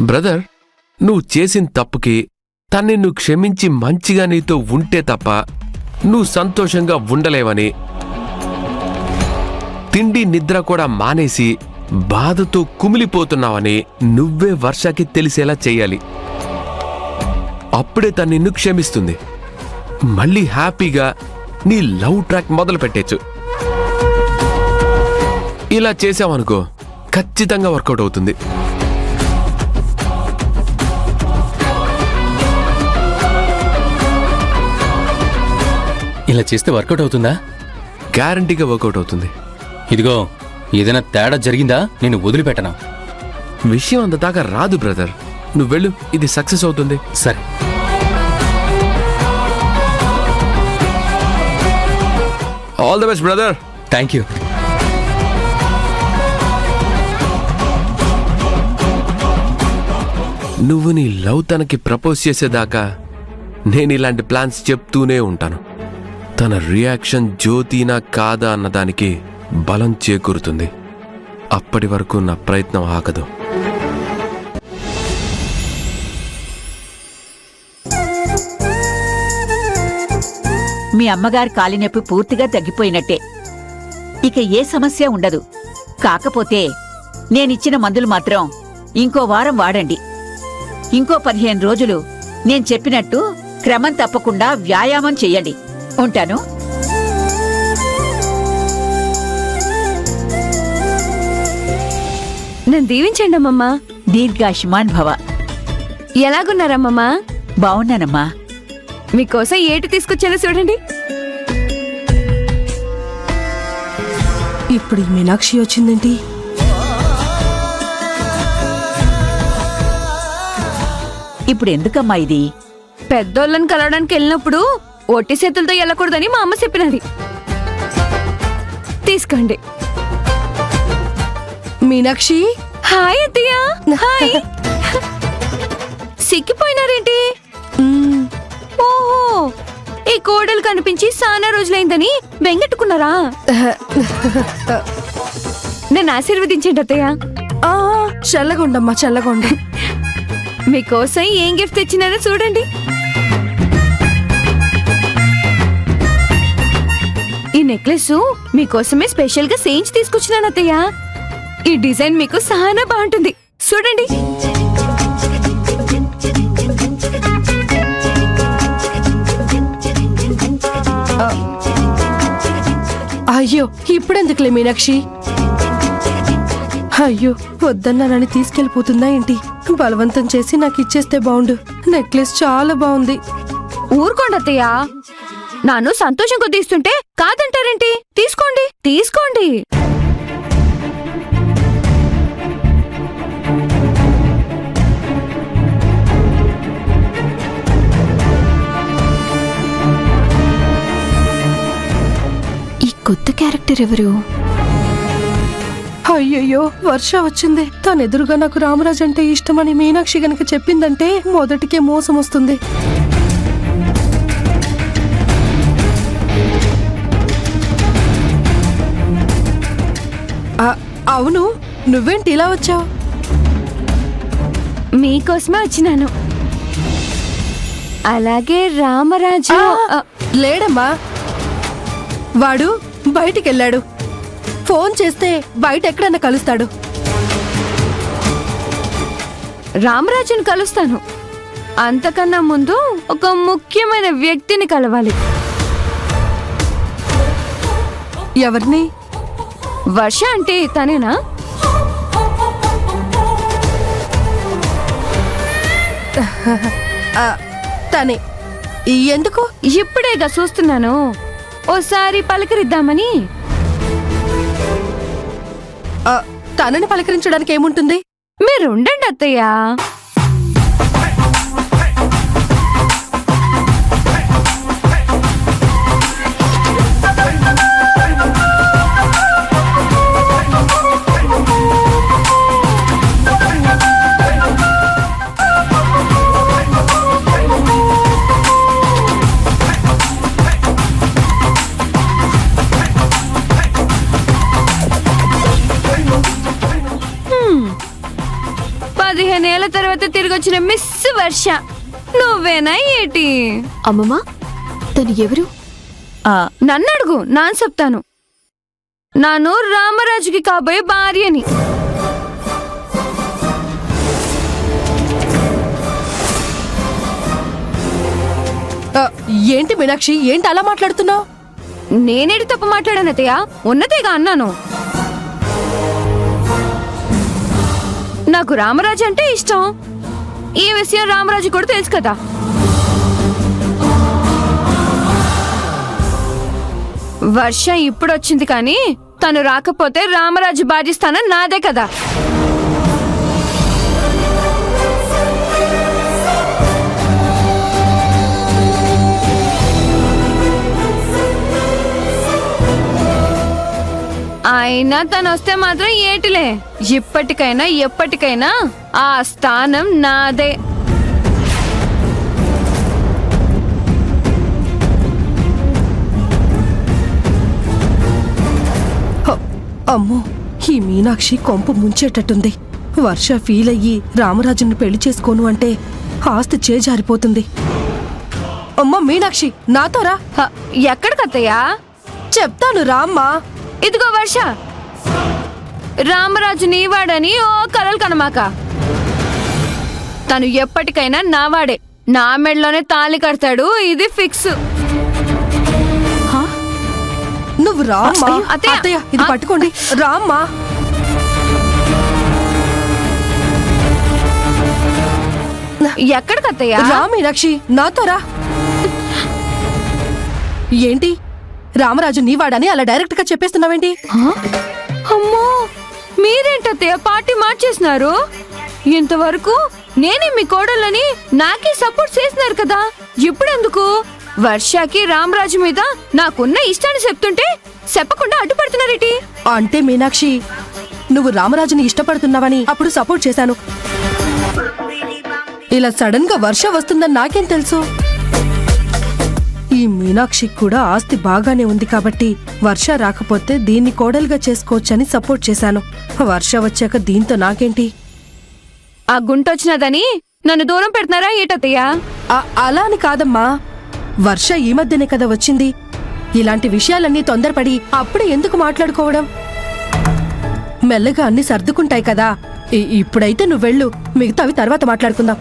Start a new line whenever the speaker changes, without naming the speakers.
Brother, నువ్వు చేసిన తప్పుకి తన్ని నువ్వు క్షమించి మంచిగా నీతో ఉంటే తప్ప నువ్వు సంతోషంగా ఉండలేవని, తిండి నిద్ర కూడా మానేసి బాధతో కుమిలిపోతున్నావని నువ్వే వర్షకి తెలిసేలా చెయ్యాలి. అప్పుడే తను నిన్ను క్షమిస్తుంది. మళ్ళీ హ్యాపీగా నీ లవ్ ట్రాక్ మొదలు పెట్టచ్చు. ఇలా చేసావనుకో ఖచ్చితంగా వర్కౌట్ అవుతుంది.
ఇలా చేస్తే వర్కౌట్ అవుతుందా?
గ్యారంటీగా వర్కౌట్ అవుతుంది.
ఇదిగో, ఏదైనా తేడా జరిగిందా నేను వదిలిపెట్టనా?
విషయం అంత దాకా రాదు బ్రదర్. నువ్వు వెళ్ళు, ఇది సక్సెస్ అవుతుంది.
సరే.
All the best brother.
Thank you.
నువ్వు నీ లవ్ తనకి ప్రపోజ్ చేసేదాకా నేను ఇలాంటి ప్లాన్స్ చెప్తూనే ఉంటాను. తన రియాక్షన్ జ్యోతినా కాదా అన్నదానికి బలం చేకూరుతుంది. అప్పటి వరకు నా ప్రయత్నం ఆగదు.
మీ అమ్మగారి కాలినొప్పి పూర్తిగా తగ్గిపోయినట్టే. ఇక ఏ సమస్య ఉండదు. కాకపోతే నేనిచ్చిన మందులు మాత్రం ఇంకో వారం వాడండి. ఇంకో 15 రోజులు నేను చెప్పినట్టు క్రమం తప్పకుండా వ్యాయామం చెయ్యండి. ఉంటాను.
నన్ను దీవించండి అమ్మమ్మా.
దీర్ఘాయుష్మాన్ భవ.
ఎలాగున్నారమ్మమ్మా?
బావున్నానమ్మా.
మీకోసం ఏటి తీసుకొచ్చానో చూడండి.
ఇప్పుడు ఈ మీనాక్షి వచ్చిందేంటి?
ఇప్పుడు ఎందుకమ్మా ఇది?
పెద్దోళ్ళని కలవడానికి వెళ్ళినప్పుడు ఒట్టి చేతులతో వెళ్ళకూడదని మా అమ్మ చెప్పినది. తీసుకోండి.
మీనాక్షి,
హాయ్ అత్తయ్య. హాయ్. సిక్కిపోయినారేంటి? ఓహో, ఈ కోడలు కనిపించి చాలా రోజులైందని బెంగెట్టుకున్నారా? నన్ను ఆశీర్వదించండి అత్తయ్య.
చల్లగుండమ్మా, చల్లగుండ.
మీకోసం ఏం గిఫ్ట్ తెచ్చినారో చూడండి. ఈ నెక్లెస్ మీకోసమే స్పెషల్ గా చేయించి తీసుకొచ్చినాను అత్తయ్య. ఈ డిజైన్ మీకు చాలా బాగుంటుంది. చూడండి.
అయ్యో, ఇప్పుడెందుకులే మీనాక్షి? అయ్యో, వద్దన్నానని తీసుకెళ్లిపోతుందా ఏంటి? బలవంతం చేసి నాకు ఇచ్చేస్తే బాగుండు. నెక్లెస్ చాలా బాగుంది.
ఊరుకోండి అత్తయ్య. నాను సంతోషం కొద్ది ఇస్తుంటే కాదంటారేంటి? తీసుకోండి, తీసుకోండి. ఈ కొత్త క్యారెక్టర్ ఎవరు?
అయ్యయ్యో, వర్ష వచ్చింది. తనెదురుగా నాకు రామరాజ్ అంటే ఇష్టమని మీనాక్షి గనక చెప్పిందంటే మొదటికే మోసం వస్తుంది. అవును, నువ్వేంటి ఇలా వచ్చావు?
మీకోసమే వచ్చినాను. అలాగే రామరాజు
లేడమ్మా, వాడు బయటికెళ్ళాడు. ఫోన్ చేస్తే బయట ఎక్కడన్నా కలుస్తాడు.
రామరాజుని కలుస్తాను. అంతకన్నా ముందు ఒక ముఖ్యమైన వ్యక్తిని కలవాలి.
ఎవరిని?
వర్ష అంటే తనేనా?
తనే. ఎందుకు?
ఇప్పుడేగా చూస్తున్నాను. ఓసారి పలకరిద్దామని.
తనని పలకరించడానికి ఏముంటుంది?
మీరుండండి అత్తయ్య. 15 ఏళ్ల తర్వాత తిరిగి వచ్చిన మిస్ వర్ష నువ్వేనా ఏటి?
అమ్మమ్మ తను ఎవరు?
ఆ,
నన్ను అడుగు, నాన్న చెప్తాను. నాను రామరాజుకి కాబోయే భార్యని.
ఏంటి మీనాక్షి, ఏంటి అలా మాట్లాడుతున్నావు?
నేనేటి తప్పు మాట్లాడాను అత్తయ్య? ఉన్నదేగా అన్నాను. నాకు రామరాజు అంటే ఇష్టం. ఈ విషయం రామరాజు కూడా తెలుసు కదా. వర్ష ఇప్పుడు వచ్చింది కానీ తను రాకపోతే రామరాజు భార్య స్థానం నాదే కదా. అయినా తను వస్తే మాత్రం ఏటిలే, ఇప్పటికైనా ఎప్పటికైనా ఆ స్థానం నాదే.
అమ్మో, ఈ మీనాక్షి కొంప ముంచేటట్టుంది. వర్ష ఫీల్ అయ్యి రామరాజుని పెళ్లి చేసుకోను అంటే ఆస్తి చేజారిపోతుంది. అమ్మా మీనాక్షి, నాతో రా.
ఎక్కడికత్తయ్యా?
చెప్తాను రామ్మా.
ఇదిగో వర్ష, రామరాజు నీవాడని ఓ కలలు కనమాక. తను ఎప్పటికైనా నావాడే, నా మెడలోనే తాళి కడతాడు, ఇది ఫిక్స్.
నువ్వు రామ్మా.
అత్తయ్య,
అత్తయ్య, ఇది పట్టుకోండి, రామ్మా.
ఎక్కడికత్తయ్యా?
రా మీనాక్షి, నాతో రా. ఏంటి, రామరాజు నీవాడని అలా డైరెక్ట్ గా చెప్పేస్తున్నావేంటి?
అమ్మో, మీరేంటత్తయ్య పార్టీ మార్చేసినారు? ఇంతవరకు నేనే మీ కోడళ్ళని నాకే సపోర్ట్ చేసినారు కదా, ఇప్పుడెందుకు? వర్షకి రామరాజు మీద నాకున్న ఇష్టాన్ని చెప్తుంటే చెప్పకుండా అడ్డుపడుతున్నారేటి?
అంటే మీనాక్షి, నువ్వు రామరాజుని ఇష్టపడుతున్నావని అప్పుడు సపోర్ట్ చేశాను. ఇలా సడన్ గా వర్ష వస్తుందని నాకేం తెలుసు? ఈ మీనాక్షి కూడా ఆస్తి బాగానే ఉంది కాబట్టి వర్ష రాకపోతే దీన్ని కోడలుగా చేసుకోవచ్చని సపోర్ట్ చేశాను. వర్ష వచ్చాక దీంతో నాకేంటి?
ఆ గుంటొచ్చినదని నన్ను దూరం పెడుతున్నారా ఏటత్తయ్యా?
అలా అని కాదమ్మా, వర్ష ఈ మధ్యనే కదా వచ్చింది. ఇలాంటి విషయాలన్నీ తొందరపడి అప్పుడే ఎందుకు మాట్లాడుకోవడం? మెల్లగా అన్ని సర్దుకుంటాయి కదా. ఇప్పుడైతే నువ్వెళ్ళు, మిగతావి తర్వాత మాట్లాడుకుందాం.